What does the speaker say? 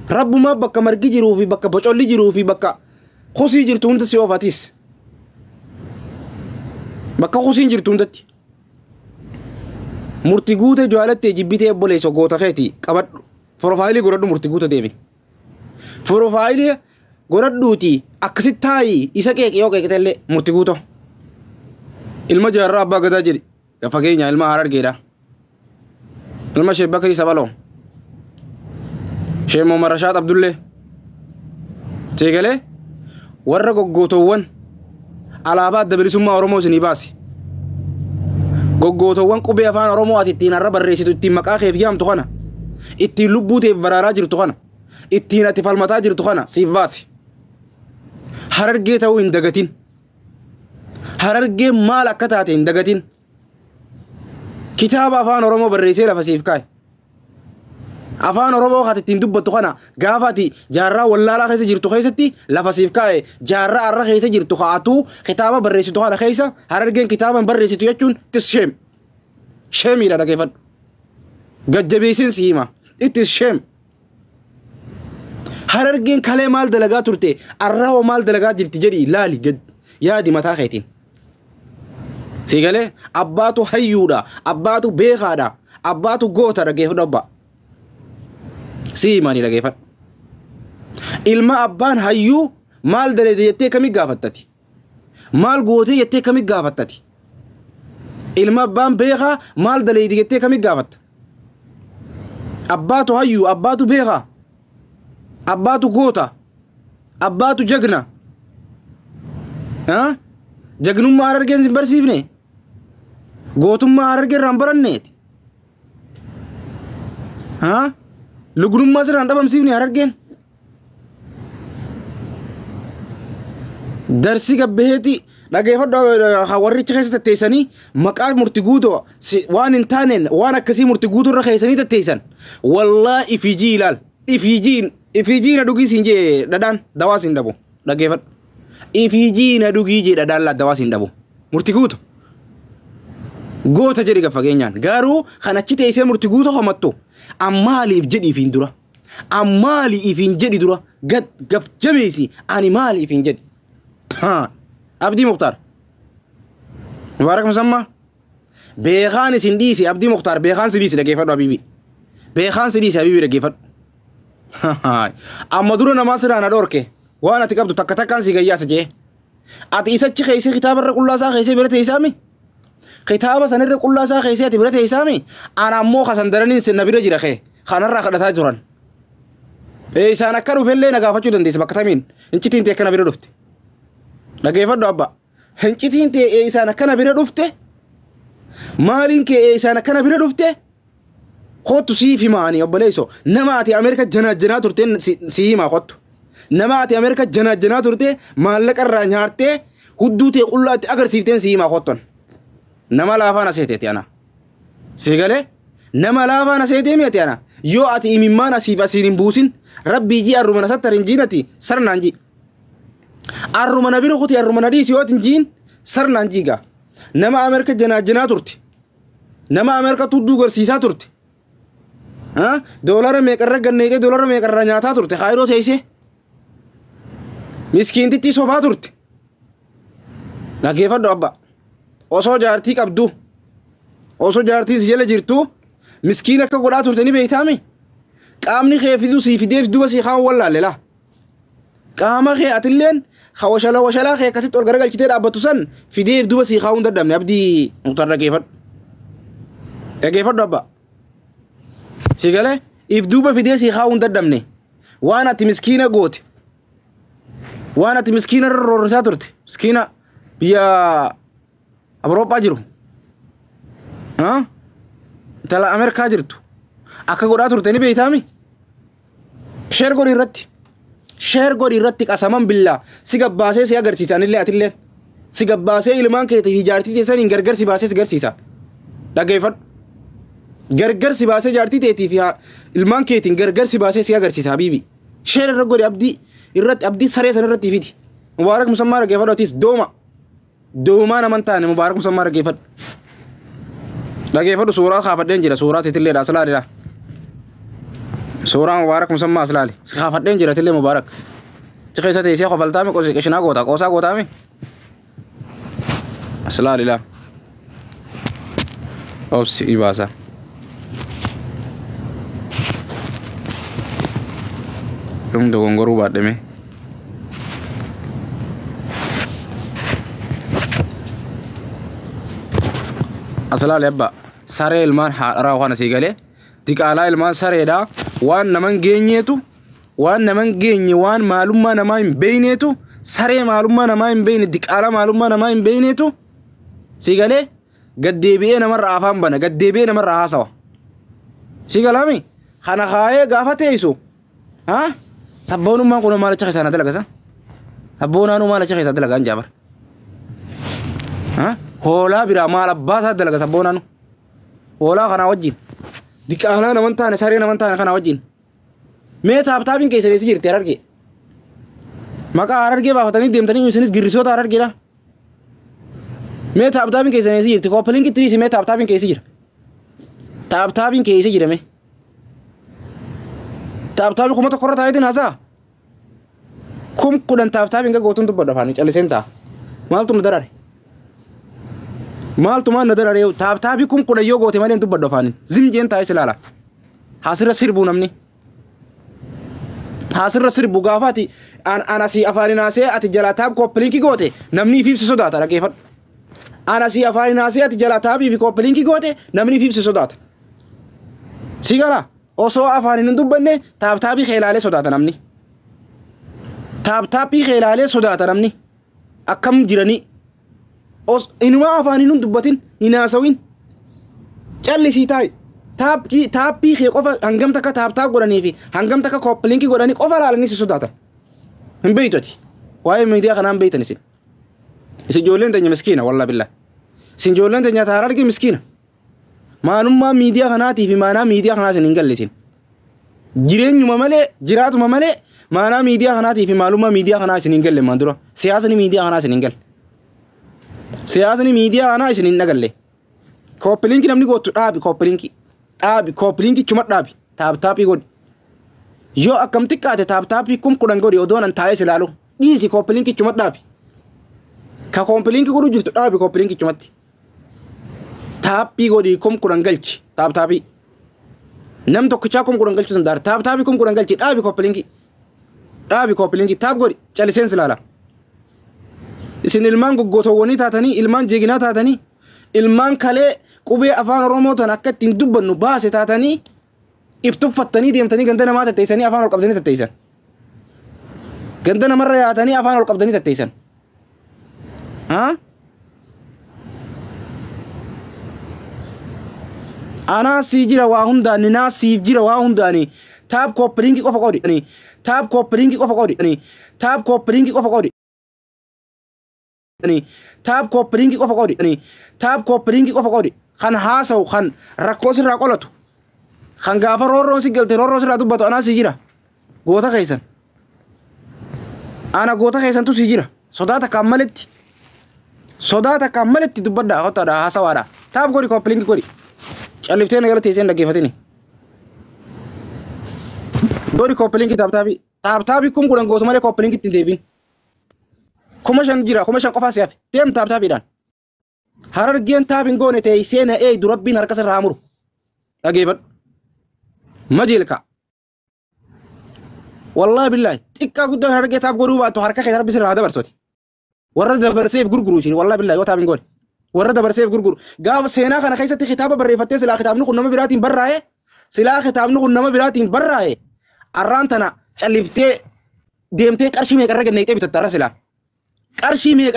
rabbuma bakka margi jiruu fi bakka bocolli jiruu fi bakka khusii jirtu hunda si oofatis bakka khusiin jirtu hundatti murti guute jaalatti jibbitee boleeso goota feeti qabadhu profaayilii godhadhu murti guute deemi profaayilii godhadhuuti akkasitti taayi isa qeeqee yoo qeeqetellee murti guuto ilma jaarraa abbaa gadaa jedhi gafa keenya ilma Harargeedha ilma Sheekh Bakrii Sabaloo Sheekh Muhammad Rashaad Abdullee Teegalee warra goggootowwan alaabaa adda bilisummaa Oromoo isinii baasi goggootowwan qubee afaan Oromoo ati ittiin arra barreessitu ittiin maqaa keef yaamtu kana ittiin lubbuu teef baraaraa jirtu kana ittiin ati falmataa jirtu kana siif baasi Harargee ta'uu hin dagatin Harargee maal akka taate hin dagatin kitaaba afaan Oromoo barreessee lafa siif kaa'e afaan Oromoo ati ittiin dubbattu kana gaafa ati jaarraa wallaalaa keessa jirtu keessatti lafa siif kaa'e jaarraa arra keessa jirtu kaa'atu kitaaba barreessitu kana keessa Harargeen kitaaban barreessitu jechuun itis sheemiidha dhageeffadhu gajjabeessin siima itis sheem Harargeen kalee maal dalagaa turte arraa hoo maal dalagaa jirti jedhi laali gad yaadi mataa keetiin sigalee abbaatu hayyuudha abbaatu beekaadha abbaatu goota dhageeffadhu abbaa siimani dhageeffadhu ilma abbaan hayyuu maal dalede jettee kamii gaafattati maal gootee jettee kamii gaafattati ilma abbaan beekaa maal dalede jettee kamii gaafatta abbaatu hayyuu abbaatu beekaa abbaatu goota abbaatu jagna ha jagnummaa Harargeen sin barsiifne gootummaa Harargeen irraan baranneeti ha lugnummaa sirraan dhabamsiifne Harargeen darsi gabbeeti dhageeffadhu warricha keessa tatteessanii maqaa murti guutoo waan hin taaneen waan akkasii murti guutuu irra keessanii tatteessan wallaa ifijii ilaal ifijiina dhugii siin jee dhadhaan dawaa siin dhabu dhageeffadhu ifijiina dhugii jee dhadhaan laa dawaa siin dhabu murti guuto goota jedhi gaffa keenyaan garuu kan achi teessee murti guuto homattu ammaaliif jedhiif hin dura ammaaliif hin jedhi dura gaf jabeesi ani maaliif hin jedhi Abdii Mukhtaar Mubaarak Musammaa beekaan isin dhiisi Abdii Mukhtaar beekaan si dhiisi dhageeffadhu habiibi beekaan si dhiisi habiibi dhageeffadhu amma dura namaa siraan adorke waan ati qabdu takka takkaan si gayyaasa jee ati isachi keessa kitaaba irra qullaasaa keessa bira teessaami kitaaba sanirra qullaasaa keessa ati bira teessaami ana ammoo kasan daraniin sinna bira jira kee kanarraa kadhataa turan isaan akka dhufellee na gaafachuu dandeessa bakka tamiin hincitiin ta'e akkana bira dhufte dhageeffadhu abba hincitiin ta'e isaan akkana bira dhufte maaliin kee isaan akkana bira dhufte kottu siif himaanii obboleesso nama ati Ameerika janaa turteen si himaa kottu nama ati Ameerika janaa turte maallaqa irraa nyaartee hudduu ta'e qullaatti agarsiifteen si himaa kotton nama laafaan aseeteeti ana sigalee nama laafaan aseetee mi'ati ana yoo ati imimmaan asiif asiin hin buusin rabbii ji arrumana sattar hin jiinati sarnaan ji arrumana bira kuti arrumana dhiisi yoo hin jiin sarnaan jiiga nama Ameerika janaa turte nama Ameerika tudduu garsiisaa turte dolara meeqarra ganneetee dolara meeqarra nyaataa turte kaayiroo teessee miskiintitti sobaa turte dhageeffadhu abba osoo jaartii qabdu osoo jaartii si jala jirtu miskiin akka godhaa turte ni beektaami qaamni kee fiduu sii fideef duba sii kaan wallaalle laa qaama kee atilleen washalaa kee akkasitti ol garagalchitee dhaabbattu san fideef duba sii kaan dadhabne Abdii Mukhtaar dhageeffadhu abba sigalee if duba fidee sii kaan dadhabne waan ati miskiina goote waan ati miskiina rorrisaa turte miskiina biyya Awurooppaa jiru tala Ameerikaa jirtu akka godhaa turte ni beektaami sheer godhi irratti qasaman billaa si gabbaasee si agarsiisanillee atilleen si gabbaasee ilmaan keetiif jaartii teessaniin gargar si baasee si garsiisa dhageeffadhu gargar si baasee jaartii teetiif ilmaan keetiin gargar si baasee si agarsiisa habiibi sheer irra godhi abdii saree san irratti fiti Mubaarak Musammaa dhageeffadhu atis doomaa naman taane Mubaarak Musammaa dhageeffadhu suuraa kaafadheen jira suuraa teetillee dha salaalidha سورة مبارك مسمى أسلالي سخافتين جرت اللي مبارك تخي ستي سيخو فلتامي قوسي كشنا قوتا قوسا قوتامي أسلالي لا أوبس إباسا يوم دوغن غرو بعد دمي أسلالي أبا ساري المان راوخانا سيغالي ديك على المان ساري دا وان نمان جينيتو وان نمان جيني وان معلومة نمان بينيتو ساري معلومة نمان بين ديك على معلومة نمان بينيتو سيغالي قد ديبئي نمر عفان بنا قد ديبئي نمر عاسوا سيغالامي خانا خاية قافة تيسو ها سبونو ما قولوا مالا چخي سانا دلقا سا سبونانو مالا چخي سانا دلقا انجابر ها هولا برا مالا باسا دلقا سبونانو هولا خانا وجين ديك أهلا نمانتاني ساري نمانتاني خانا وجين مي تابتابين كيسا ديسي جير تيراركي مكا عراركي بافتاني ديمتاني يوسنس گرسو تاراركي لا مي تابتابين كيسا ديسي جير تكو پلنكي تريسي مي تابتابين كيسا جير تابتابين كيسا جير مي تابتابين كومة تقرر تايدين هزا كم قدن تابتابين كا غوتون تبدا فاني چالي سنتا مالتو ندراري مالتو ما ندراري تابتابي كم قدن يو غوتي مالين تبدا فاني زم جين تاي سلالا حاصر سربو نمني حاصر سربو غافاتي أنا سي أفاني ناسي أتي جلاتاب كوبلينكي غوتي نمني فيف سوداتا ركيفت أنا سي أفاني ناسي أتي جلاتابي في كوبلينكي غوتي نمني فيف سوداتا سيغالا osoo afaanin dubbanne taabtaabii xeelaalee sodaata namni taabtaabii xeelaalee sodaata namni akkam jirani inuma afaanin dubbatin hinaasawin callisii taay taabbii xee qofa hangam takka taabtaa godhanii fi hangam takka koppilinkii godhanii qofa laalanii si sodaatan hin beeytoti waa'ee miidiyaa kanaan beeytan isin ijoolleen teenya miskiina wallaahi billah isin ijoolleen teenya taarargi miskiina maanummaa miidiyaa kanaatii fi maanaa miidiyaa kanaa isin hin gallisin jireenyuma malee jiraatuma malee maanaa miidiyaa kanaatii fi maalummaa miidiyaa kanaa isin hin galle maan dura siyaasni miidiyaa kanaa isin hin galle siyaasni miidiyaa kanaa isin hin dhagalle koppilinkii namni gootu dhaabi koppilinkii chuma dhaabi taaptaappii godhi yoo akkam xiqqaate taaptaappii kum kudhan godhi odoon an taa'ee silaalu dhiisi koppilinkii chuma dhaabi ka koppilinkii godhu jirtu dhaabi koppilinkii chumatti taappii godhi kum kudhan galchi taaptaappii nam tokkichaa kum kudhan galchu sandaar taaptaappii kum kudhan galchi dhaabi koppilinkii taap godhi caliseen silaala isin ilmaan goggootowwanii taatanii ilmaan jeeginaa taatanii ilmaan kalee qubee afaan oromoo tan akka ittiin dubbannu baase taatanii iftuffattanii deemtanii ganda namaa tatteessanii afaan ol qabdanii tatteessan ganda namarra yaatanii afaan ol qabdanii tatteessan haa أنا سيجرا واهنداني ناس سيجرا واهنداني تاب كوبرينكي قف قودي أني تاب كوبرينكي قف قودي أني تاب كوبرينكي قف قودي أني تاب كوبرينكي قف قودي أني تاب كوبرينكي قف قودي خان هاسو خان ركوس راقولتو خان غافر رورون سيجلتي رورون سيراتو باتو أنا سيجرا غوتا خيسن أنا غوتا خيسن تو سيجرا صداتا كملت تبدا غوتا دا هاسوادا تاب قودي كوبرينكي قودي ألفتين قالت تيجين لقي فتني دوري كوبلينكي تابتابي كم كورن غوث مالي كوبلينكي تندبين كمشان جرا كمشان قفا سياف تيم تابتابي دان هرر جين تابين غوني تي سينا اي دربين هركس رامور أجيبت مجيلكا والله بالله تكا قدام هرر جي تاب غروبا تو هركا خير بيصير هذا برسوتي ورد برسيف غرغروشين والله بالله وتابين غوني ورد برسيف غرغر قاف سينا كان خيسة خطابة بريفتة سلا خطاب نقول نما براتين برا سلا خطاب نقول نما براتين برا أرانتنا شلفتة ديمتة كرشي ميك الرجل نيتة بتترى سلا كرشي ميك